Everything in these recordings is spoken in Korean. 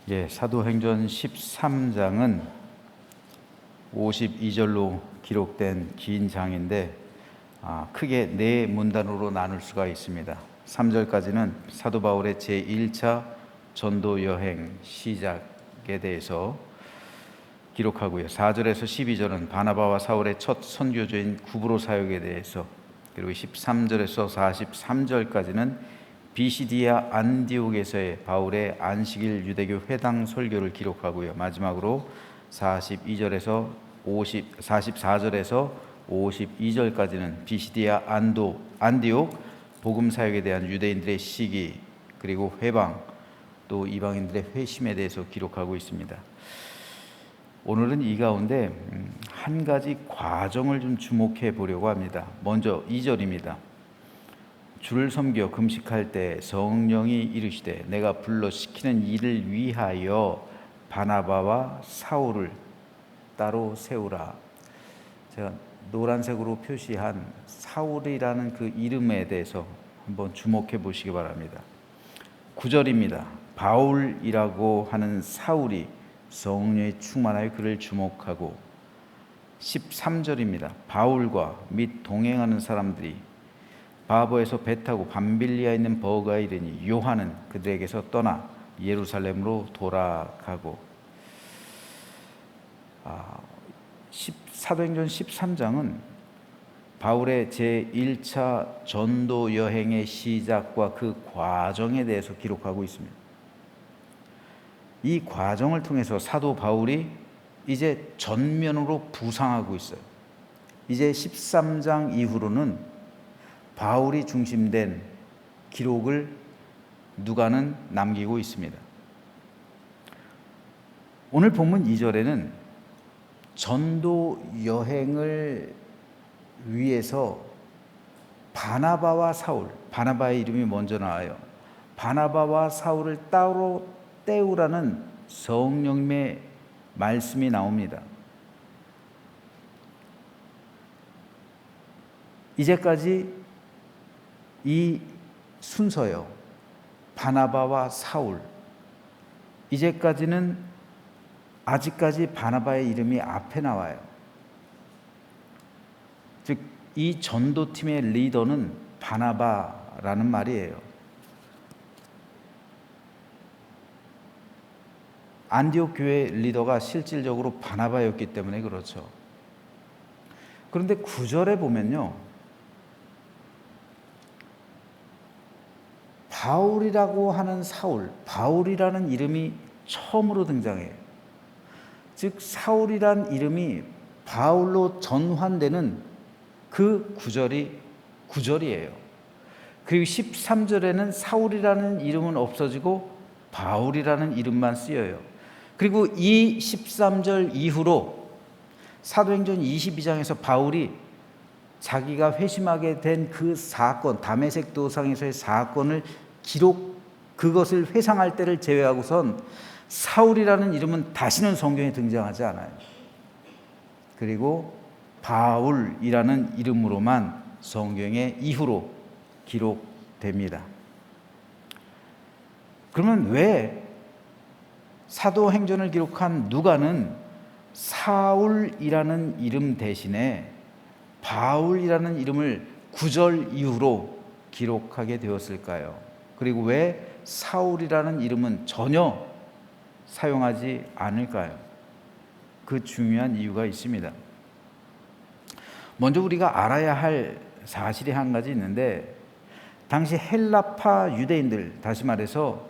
사도행전 13장은 52절로 기록된 긴 장인데 크게 네 문단으로 나눌 수가 있습니다. 3절까지는 사도 바울의 제1차 전도 여행 시작에 대해서 기록하고요. 4절에서 12절은 바나바와 사울의 첫 선교조인 구브로 사역에 대해서, 그리고 13절에서 43절까지는 비시디아 안디옥에서의 바울의 안식일 유대교 회당 설교를 기록하고요. 마지막으로 44절에서 52절까지는 비시디아 안디옥 복음 사역에 대한 유대인들의 시기, 그리고 회방, 또 이방인들의 회심에 대해서 기록하고 있습니다. 오늘은 이 가운데 한 가지 과정을 좀 주목해 보려고 합니다. 먼저 2절입니다. 주를 섬겨 금식할 때 성령이 이르시되 내가 불러 시키는 일을 위하여 바나바와 사울을 따로 세우라. 제가 노란색으로 표시한 사울이라는 그 이름에 대해서 한번 주목해 보시기 바랍니다. 9절입니다. 바울이라고 하는 사울이 성령에 충만하여 그를 주목하고, 13절입니다. 바울과 및 동행하는 사람들이 바보에서 배 타고 밤빌리아에 있는 버가에 이르니 요한은 그들에게서 떠나 예루살렘으로 돌아가고, 사도행전 13장은 바울의 제1차 전도 여행의 시작과 그 과정에 대해서 기록하고 있습니다. 이 과정을 통해서 사도 바울이 이제 전면으로 부상하고 있어요. 이제 13장 이후로는 바울이 중심된 기록을 누가는 남기고 있습니다. 오늘 본문 2절에는 전도 여행을 위해서 바나바와 사울, 바나바의 이름이 먼저 나와요. 바나바와 사울을 따로 떼우라는 성령님의 말씀이 나옵니다. 이제까지 이 순서요, 바나바와 사울, 이제까지는 아직까지 바나바의 이름이 앞에 나와요. 즉, 이 전도팀의 리더는 바나바라는 말이에요. 안디옥 교회 리더가 실질적으로 바나바였기 때문에 그렇죠. 그런데 9절에 보면요, 바울이라고 하는 사울, 바울이라는 이름이 처음으로 등장해요. 즉, 사울이란 이름이 바울로 전환되는 그 구절이에요. 그리고 13절에는 사울이라는 이름은 없어지고 바울이라는 이름만 쓰여요. 그리고 이 13절 이후로 사도행전 22장에서 바울이 자기가 회심하게 된 그 사건, 다메섹 도상에서의 사건을 그것을 회상할 때를 제외하고선 사울이라는 이름은 다시는 성경에 등장하지 않아요. 그리고 바울이라는 이름으로만 성경에 이후로 기록됩니다. 그러면 왜 사도행전을 기록한 누가는 사울이라는 이름 대신에 바울이라는 이름을 9절 이후로 기록하게 되었을까요? 그리고 왜 사울이라는 이름은 전혀 사용하지 않을까요? 그 중요한 이유가 있습니다. 먼저 우리가 알아야 할 사실이 한 가지 있는데, 당시 헬라파 유대인들, 다시 말해서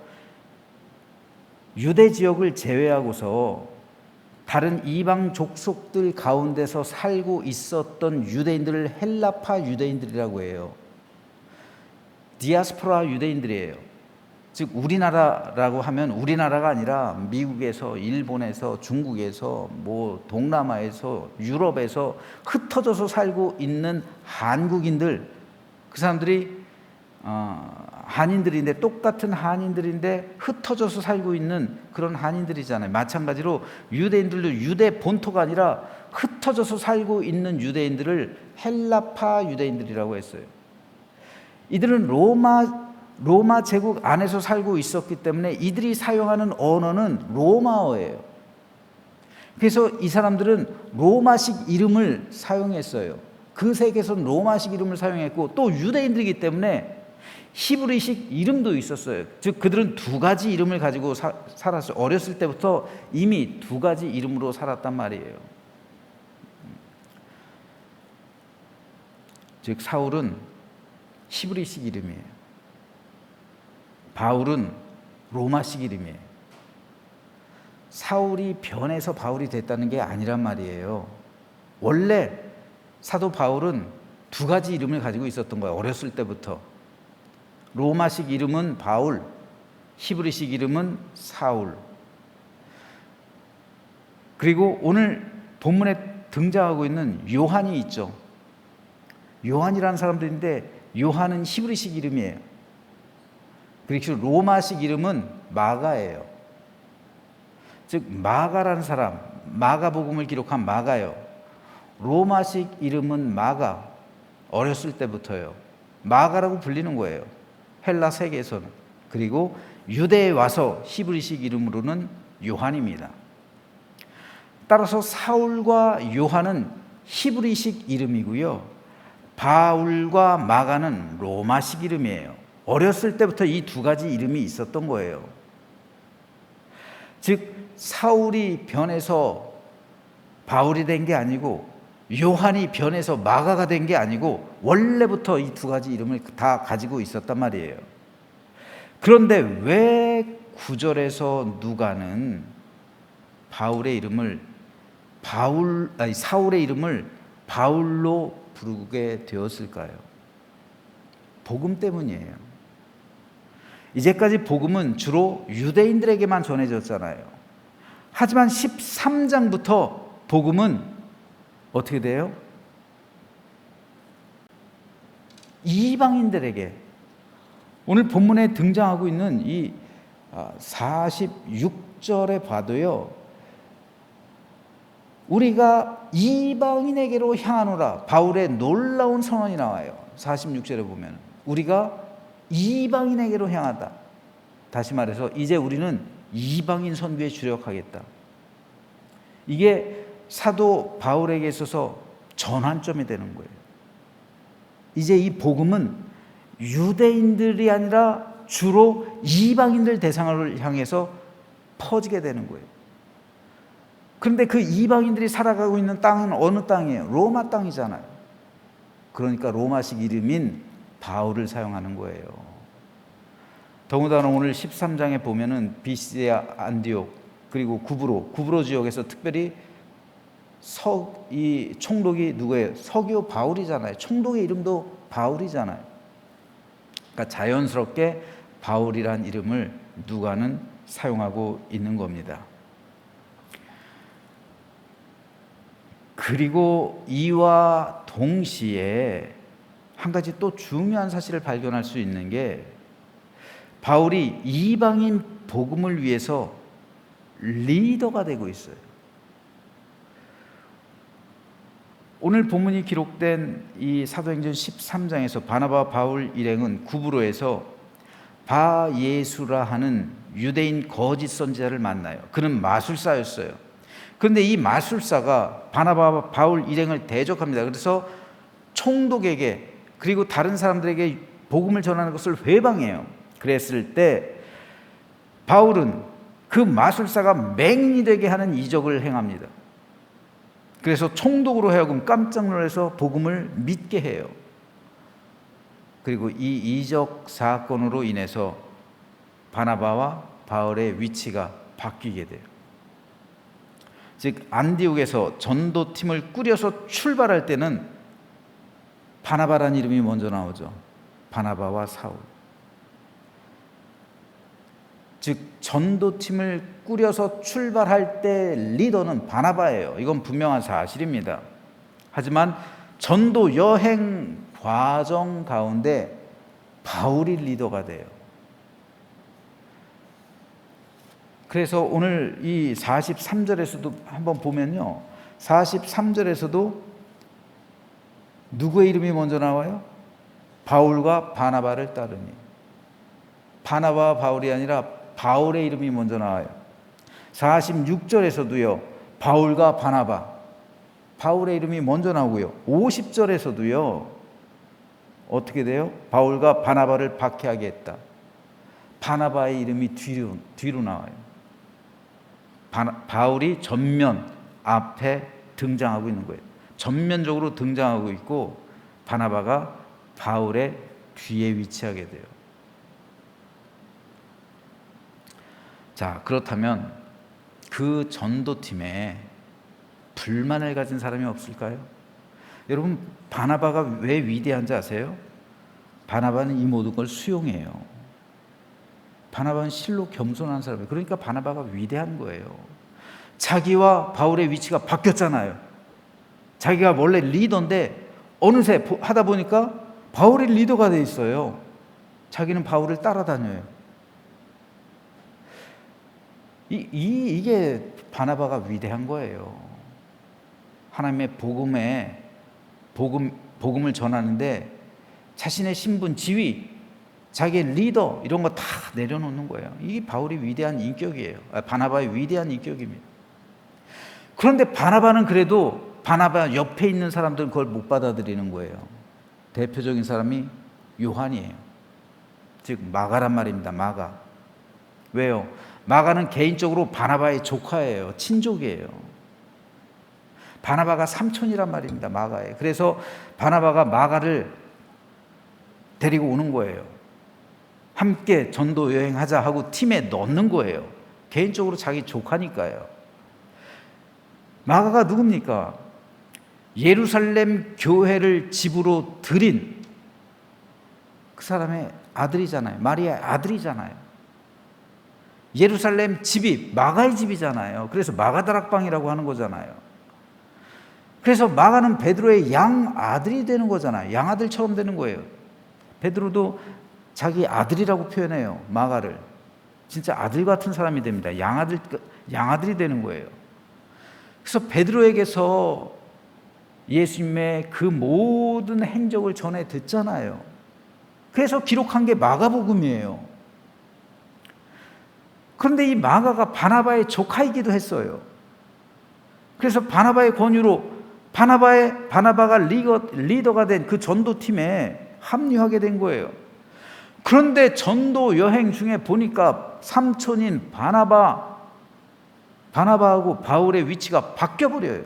유대 지역을 제외하고서 다른 이방 족속들 가운데서 살고 있었던 유대인들을 헬라파 유대인들이라고 해요. 디아스포라 유대인들이에요. 즉, 우리나라라고 하면 우리나라가 아니라 미국에서, 일본에서, 중국에서, 동남아에서, 유럽에서 흩어져서 살고 있는 한국인들, 그 사람들이 한인들인데, 똑같은 한인들인데 흩어져서 살고 있는 그런 한인들이잖아요. 마찬가지로 유대인들도 유대 본토가 아니라 흩어져서 살고 있는 유대인들을 헬라파 유대인들이라고 했어요. 이들은 로마 로마 제국 안에서 살고 있었기 때문에 이들이 사용하는 언어는 로마어예요. 그래서 이 사람들은 로마식 이름을 사용했어요. 그 세계에서는 로마식 이름을 사용했고, 또 유대인들이기 때문에 히브리식 이름도 있었어요. 즉 그들은 두 가지 이름을 가지고 살았어요. 어렸을 때부터 이미 두 가지 이름으로 살았단 말이에요. 즉 사울은 히브리식 이름이에요. 바울은 로마식 이름이에요. 사울이 변해서 바울이 됐다는 게 아니란 말이에요. 원래 사도 바울은 두 가지 이름을 가지고 있었던 거예요. 어렸을 때부터. 로마식 이름은 바울, 히브리식 이름은 사울. 그리고 오늘 본문에 등장하고 있는 요한이 있죠. 요한이라는 사람들인데 요한은 히브리식 이름이에요. 그리고 로마식 이름은 마가예요. 즉 마가라는 사람, 마가복음을 기록한 마가요. 로마식 이름은 마가, 어렸을 때부터요. 마가라고 불리는 거예요. 헬라 세계에서는. 그리고 유대에 와서 히브리식 이름으로는 요한입니다. 따라서 사울과 요한은 히브리식 이름이고요. 바울과 마가는 로마식 이름이에요. 어렸을 때부터 이 두 가지 이름이 있었던 거예요. 즉 사울이 변해서 바울이 된 게 아니고 요한이 변해서 마가가 된 게 아니고 원래부터 이 두 가지 이름을 다 가지고 있었단 말이에요. 그런데 왜 9절에서 누가는 사울의 이름을 바울로 부르게 되었을까요? 복음 때문이에요. 이제까지 복음은 주로 유대인들에게만 전해졌잖아요. 하지만 13장부터 복음은 어떻게 돼요? 이방인들에게, 오늘 본문에 등장하고 있는 이 46절에 봐도요, 우리가 이방인에게로 향하노라, 바울의 놀라운 선언이 나와요. 46절에 보면 우리가 이방인에게로 향하다. 다시 말해서 이제 우리는 이방인 선교에 주력하겠다. 이게 사도 바울에게 있어서 전환점이 되는 거예요. 이제 이 복음은 유대인들이 아니라 주로 이방인들 대상을 향해서 퍼지게 되는 거예요. 그런데 그 이방인들이 살아가고 있는 땅은 어느 땅이에요? 로마 땅이잖아요. 그러니까 로마식 이름인 바울을 사용하는 거예요. 더군다나 오늘 13장에 보면은 비시디아 안디옥 그리고 구브로 지역에서 특별히 이 총독이 누구예요? 서기오 바울이잖아요. 총독의 이름도 바울이잖아요. 그러니까 자연스럽게 바울이란 이름을 누가는 사용하고 있는 겁니다. 그리고 이와 동시에 한 가지 또 중요한 사실을 발견할 수 있는 게, 바울이 이방인 복음을 위해서 리더가 되고 있어요. 오늘 본문이 기록된 이 사도행전 13장에서 바나바와 바울 일행은 구브로에서 바예수라 하는 유대인 거짓 선지자를 만나요. 그는 마술사였어요. 그런데 이 마술사가 바나바와 바울 일행을 대적합니다. 그래서 총독에게 그리고 다른 사람들에게 복음을 전하는 것을 회방해요. 그랬을 때 바울은 그 마술사가 맹인이 되게 하는 이적을 행합니다. 그래서 총독으로 하여금 깜짝 놀라서 복음을 믿게 해요. 그리고 이 이적 사건으로 인해서 바나바와 바울의 위치가 바뀌게 돼요. 즉 안디옥에서 전도팀을 꾸려서 출발할 때는 바나바라는 이름이 먼저 나오죠. 바나바와 사울. 즉 전도팀을 꾸려서 출발할 때 리더는 바나바예요. 이건 분명한 사실입니다. 하지만 전도 여행 과정 가운데 바울이 리더가 돼요. 그래서 오늘 이 43절에서도 한번 보면요, 43절에서도 누구의 이름이 먼저 나와요? 바울과 바나바를 따르니. 바나바 바울이 아니라 바울의 이름이 먼저 나와요. 46절에서도요. 바울과 바나바, 바울의 이름이 먼저 나오고요. 50절에서도요. 어떻게 돼요? 바울과 바나바를 박해하게 했다. 바나바의 이름이 뒤로 나와요. 바울이 전면 앞에 등장하고 있는 거예요. 전면적으로 등장하고 있고 바나바가 바울의 뒤에 위치하게 돼요. 자, 그렇다면 그 전도팀에 불만을 가진 사람이 없을까요? 여러분, 바나바가 왜 위대한지 아세요? 바나바는 이 모든 걸 수용해요. 바나바는 실로 겸손한 사람이에요. 그러니까 바나바가 위대한 거예요. 자기와 바울의 위치가 바뀌었잖아요. 자기가 원래 리더인데 어느새 하다 보니까 바울이 리더가 돼 있어요. 자기는 바울을 따라다녀요. 이게 바나바가 위대한 거예요. 하나님의 복음을 전하는데 자신의 신분, 지위, 자기의 리더 이런 거 다 내려놓는 거예요. 이게 바울이 위대한 인격이에요. 바나바의 위대한 인격입니다. 그런데 바나바는 그래도 바나바 옆에 있는 사람들은 그걸 못 받아들이는 거예요. 대표적인 사람이 요한이에요. 즉 마가란 말입니다. 마가. 왜요? 마가는 개인적으로 바나바의 조카예요. 친족이에요. 바나바가 삼촌이란 말입니다. 마가에. 그래서 바나바가 마가를 데리고 오는 거예요. 함께 전도 여행하자 하고 팀에 넣는 거예요. 개인적으로 자기 조카니까요. 마가가 누굽니까? 예루살렘 교회를 집으로 들인 그 사람의 아들이잖아요. 마리아의 아들이잖아요. 예루살렘 집이 마가의 집이잖아요. 그래서 마가다락방이라고 하는 거잖아요. 그래서 마가는 베드로의 양아들이 되는 거잖아요. 양아들처럼 되는 거예요. 베드로도 자기 아들이라고 표현해요. 마가를. 진짜 아들 같은 사람이 됩니다. 양아들이 되는 거예요. 그래서 베드로에게서 예수님의 그 모든 행적을 전해 듣잖아요. 그래서 기록한 게 마가복음이에요. 그런데 이 마가가 바나바의 조카이기도 했어요. 그래서 바나바의 권유로 바나바가 리더가 된 그 전도팀에 합류하게 된 거예요. 그런데 전도 여행 중에 보니까 삼촌인 바나바하고 바울의 위치가 바뀌어버려요.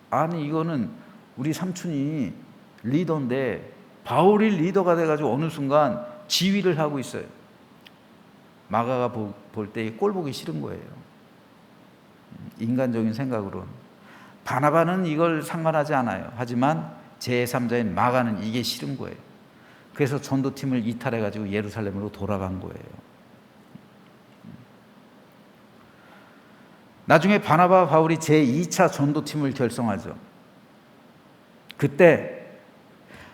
아니, 이거는 우리 삼촌이 리더인데 바울이 리더가 돼가지고 어느 순간 지휘를 하고 있어요. 마가가 볼 때 꼴 보기 싫은 거예요. 인간적인 생각으로는. 바나바는 이걸 상관하지 않아요. 하지만 제3자인 마가는 이게 싫은 거예요. 그래서 전도팀을 이탈해가지고 예루살렘으로 돌아간 거예요. 나중에 바나바와 바울이 제2차 전도팀을 결성하죠. 그때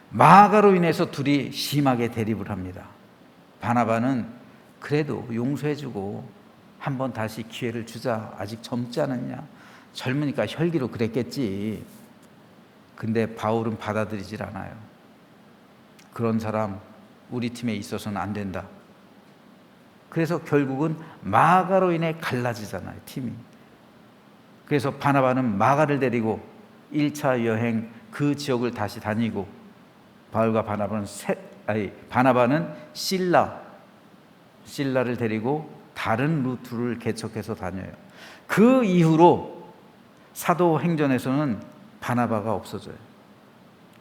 마가로 인해서 둘이 심하게 대립을 합니다. 바나바는 그래도 용서해주고 한번 다시 기회를 주자. 아직 젊지 않았냐? 젊으니까 혈기로 그랬겠지. 근데 바울은 받아들이질 않아요. 그런 사람 우리 팀에 있어서는 안 된다. 그래서 결국은 마가로 인해 갈라지잖아요, 팀이. 그래서 바나바는 마가를 데리고 1차 여행 그 지역을 다시 다니고 바울과 바나바는 실라를 데리고 다른 루트를 개척해서 다녀요. 그 이후로 사도행전에서는 바나바가 없어져요.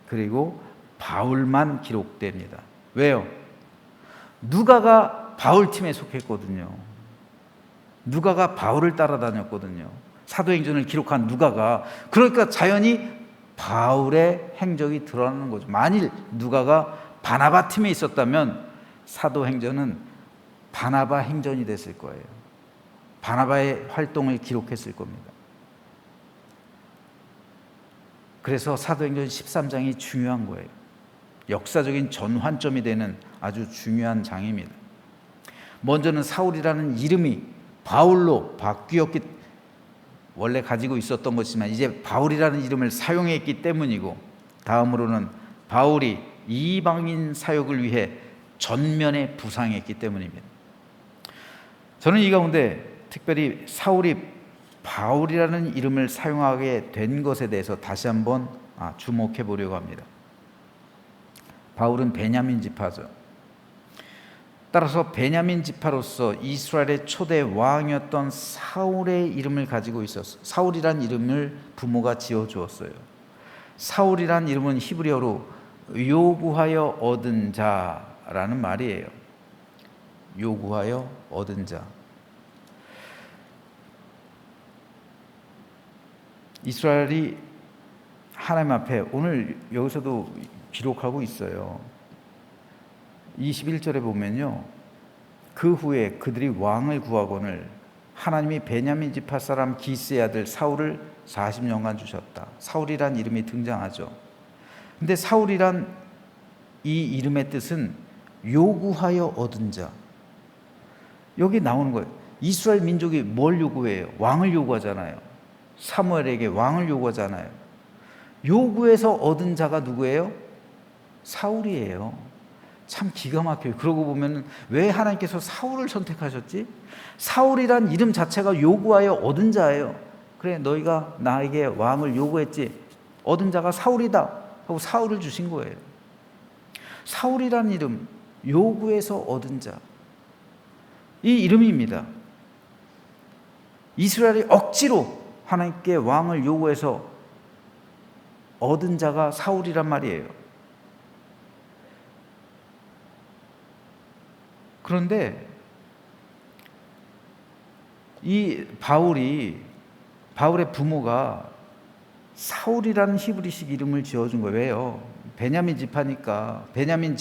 그리고 바울만 기록됩니다. 왜요? 누가가 바울 팀에 속했거든요. 누가가 바울을 따라다녔거든요. 사도행전을 기록한 누가가. 그러니까 자연히 바울의 행적이 드러나는 거죠. 만일 누가가 바나바 팀에 있었다면 사도행전은 바나바 행전이 됐을 거예요. 바나바의 활동을 기록했을 겁니다. 그래서 사도행전 13장이 중요한 거예요. 역사적인 전환점이 되는 아주 중요한 장입니다. 먼저는 사울이라는 이름이 바울로 바뀌었기, 원래 가지고 있었던 것이지만 이제 바울이라는 이름을 사용했기 때문이고, 다음으로는 바울이 이방인 사역을 위해 전면에 부상했기 때문입니다. 저는 이 가운데 특별히 사울이 바울이라는 이름을 사용하게 된 것에 대해서 다시 한번 주목해 보려고 합니다. 바울은 베냐민 지파죠. 따라서 베냐민 지파로서 이스라엘의 초대 왕이었던 사울의 이름을 가지고 있었어요. 사울이란 이름을 부모가 지어주었어요. 사울이란 이름은 히브리어로 요구하여 얻은 자라는 말이에요. 요구하여 얻은 자. 이스라엘이 하나님 앞에 오늘 여기서도 기록하고 있어요. 21절에 보면요, 그 후에 그들이 왕을 구하거늘 하나님이 베냐민 지파 사람 기스의 아들 사울을 40년간 주셨다. 사울이란 이름이 등장하죠. 근데 사울이란 이 이름의 뜻은 요구하여 얻은 자. 여기 나오는 거예요. 이스라엘 민족이 뭘 요구해요? 왕을 요구하잖아요. 사무엘에게 왕을 요구하잖아요. 요구해서 얻은 자가 누구예요? 사울이에요. 참 기가 막혀요. 그러고 보면 왜 하나님께서 사울을 선택하셨지? 사울이란 이름 자체가 요구하여 얻은 자예요. 그래, 너희가 나에게 왕을 요구했지. 얻은 자가 사울이다 하고 사울을 주신 거예요. 사울이란 이름, 요구해서 얻은 자. 이 이름입니다. 이스라엘이 억지로 하나님께 왕을 요구해서 얻은 자가 사울이란 말이에요. 그런데 이 바울의 부모가 사울이라는 히브리식 이름을 지어준 거예요. 왜요? 베냐민 지파니까. 베냐민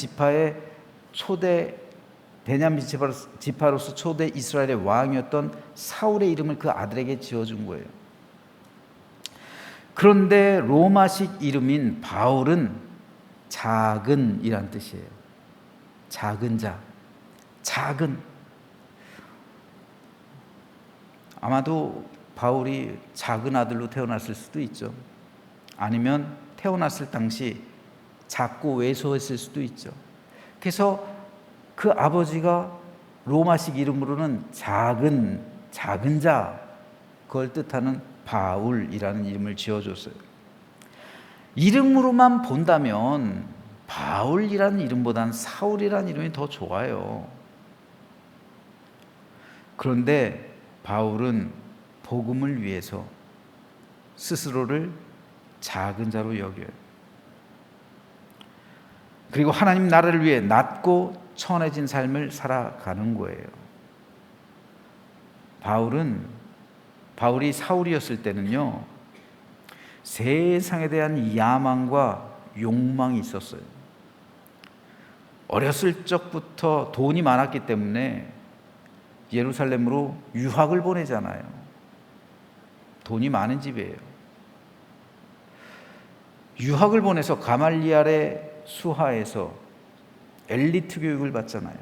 지파로서 초대 이스라엘의 왕이었던 사울의 이름을 그 아들에게 지어준 거예요. 그런데 로마식 이름인 바울은 작은이란 뜻이에요. 작은 자. 작은. 아마도 바울이 작은 아들로 태어났을 수도 있죠. 아니면 태어났을 당시 작고 왜소했을 수도 있죠. 그래서 그 아버지가 로마식 이름으로는 작은 자, 그걸 뜻하는 바울이라는 이름을 지어줬어요. 이름으로만 본다면 바울이라는 이름보다는 사울이라는 이름이 더 좋아요. 그런데 바울은 복음을 위해서 스스로를 작은 자로 여겨요. 그리고 하나님 나라를 위해 낮고 천해진 삶을 살아가는 거예요. 바울이 사울이었을 때는요, 세상에 대한 야망과 욕망이 있었어요. 어렸을 적부터 돈이 많았기 때문에 예루살렘으로 유학을 보내잖아요. 돈이 많은 집이에요. 유학을 보내서 가말리알의 수하에서 엘리트 교육을 받잖아요.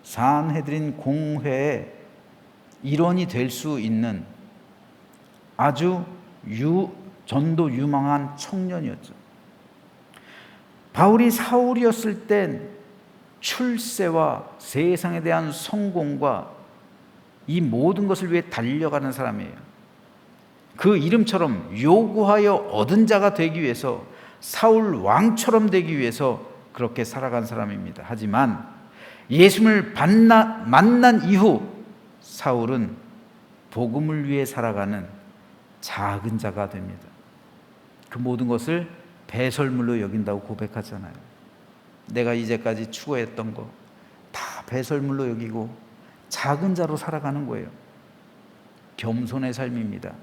산헤드린 공회의 일원이 될 수 있는 아주 전도 유망한 청년이었죠. 바울이 사울이었을 땐 출세와 세상에 대한 성공과 이 모든 것을 위해 달려가는 사람이에요. 그 이름처럼 요구하여 얻은 자가 되기 위해서, 사울 왕처럼 되기 위해서 그렇게 살아간 사람입니다. 하지만 예수님을 만난 이후 사울은 복음을 위해 살아가는 작은 자가 됩니다. 그 모든 것을 배설물로 여긴다고 고백하잖아요. 내가 이제까지 추구했던 거 다 배설물로 여기고 작은 자로 살아가는 거예요. 겸손의 삶입니다.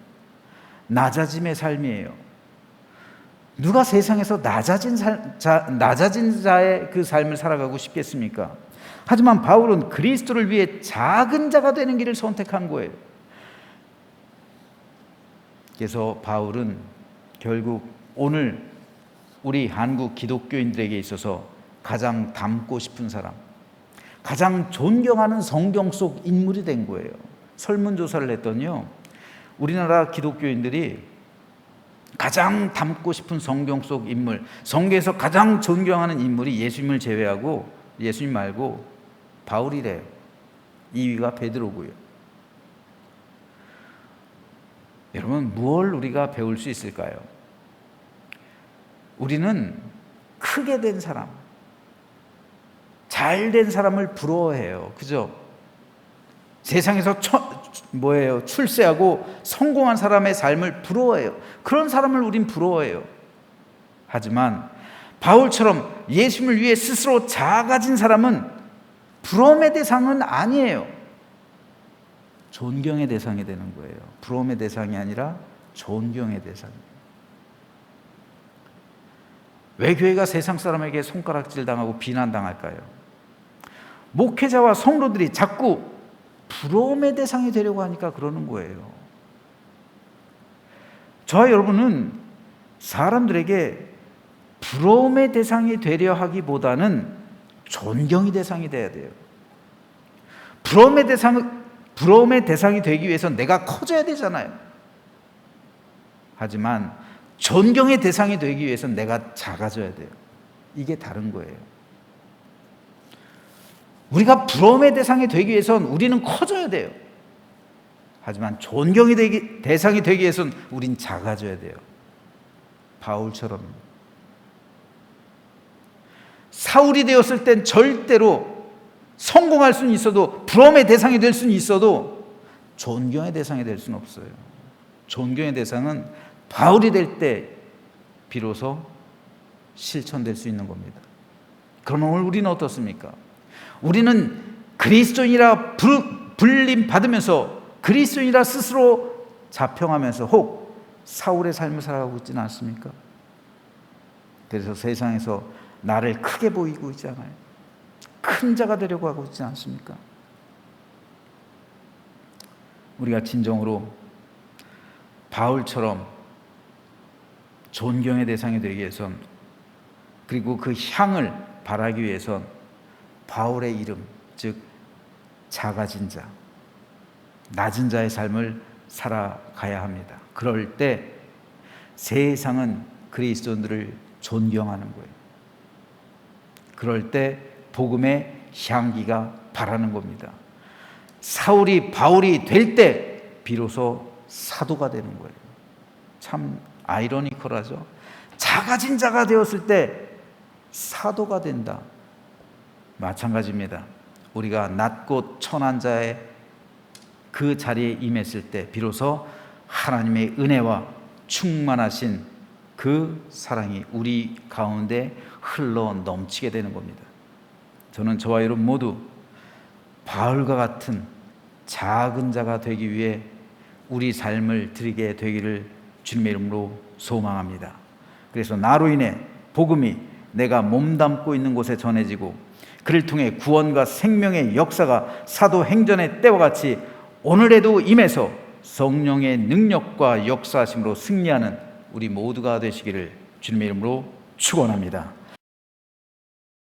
낮아짐의 삶이에요. 누가 세상에서 낮아진 자의 그 삶을 살아가고 싶겠습니까? 하지만 바울은 그리스도를 위해 작은 자가 되는 길을 선택한 거예요. 그래서 바울은 결국 오늘 우리 한국 기독교인들에게 있어서 가장 닮고 싶은 사람, 가장 존경하는 성경 속 인물이 된 거예요. 설문조사를 했더니요, 우리나라 기독교인들이 가장 닮고 싶은 성경 속 인물, 성경에서 가장 존경하는 인물이 예수님을 제외하고 예수님 말고 바울이래요. 2위가 베드로고요. 여러분, 무엇을 우리가 배울 수 있을까요? 우리는 크게 된 사람, 잘 된 사람을 부러워해요. 그죠? 세상에서 출세하고 성공한 사람의 삶을 부러워해요. 그런 사람을 우린 부러워해요. 하지만 바울처럼 예수님을 위해 스스로 작아진 사람은 부러움의 대상은 아니에요. 존경의 대상이 되는 거예요. 부러움의 대상이 아니라 존경의 대상이에요. 왜 교회가 세상 사람에게 손가락질 당하고 비난당할까요? 목회자와 성도들이 자꾸 부러움의 대상이 되려고 하니까 그러는 거예요. 저와 여러분은 사람들에게 부러움의 대상이 되려 하기보다는 존경의 대상이 돼야 돼요. 부러움의 대상이 되기 위해서 내가 커져야 되잖아요. 하지만 존경의 대상이 되기 위해서는 내가 작아져야 돼요. 이게 다른 거예요. 우리가 부러움의 대상이 되기 위해서는 우리는 커져야 돼요. 하지만 존경의 대상이 되기 위해서는 우린 작아져야 돼요. 바울처럼. 사울이 되었을 땐 절대로 성공할 수는 있어도, 부러움의 대상이 될 수는 있어도 존경의 대상이 될 수는 없어요. 존경의 대상은 바울이 될 때 비로소 실천될 수 있는 겁니다. 그러면 오늘 우리는 어떻습니까? 우리는 그리스도인이라 불림 받으면서 그리스도인이라 스스로 자평하면서 혹 사울의 삶을 살아가고 있지는 않습니까? 그래서 세상에서 나를 크게 보이고 있잖아요. 큰 자가 되려고 하고 있지 않습니까? 우리가 진정으로 바울처럼 존경의 대상이 되기 위해선, 그리고 그 향을 바라기 위해선 바울의 이름, 즉 작아진 자, 낮은 자의 삶을 살아가야 합니다. 그럴 때 세상은 그리스도인들을 존경하는 거예요. 그럴 때 복음의 향기가 바라는 겁니다. 사울이 바울이 될 때 비로소 사도가 되는 거예요. 참 아이러니컬하죠. 작아진 자가 되었을 때 사도가 된다. 마찬가지입니다. 우리가 낮고 천한 자의 그 자리에 임했을 때 비로소 하나님의 은혜와 충만하신 그 사랑이 우리 가운데 흘러 넘치게 되는 겁니다. 저는 저와 여러분 모두 바울과 같은 작은 자가 되기 위해 우리 삶을 드리게 되기를 주님의 이름으로 소망합니다. 그래서 나로 인해 복음이 내가 몸담고 있는 곳에 전해지고 그를 통해 구원과 생명의 역사가 사도행전의 때와 같이 오늘에도 임해서 성령의 능력과 역사하심으로 승리하는 우리 모두가 되시기를 주님의 이름으로 축원합니다.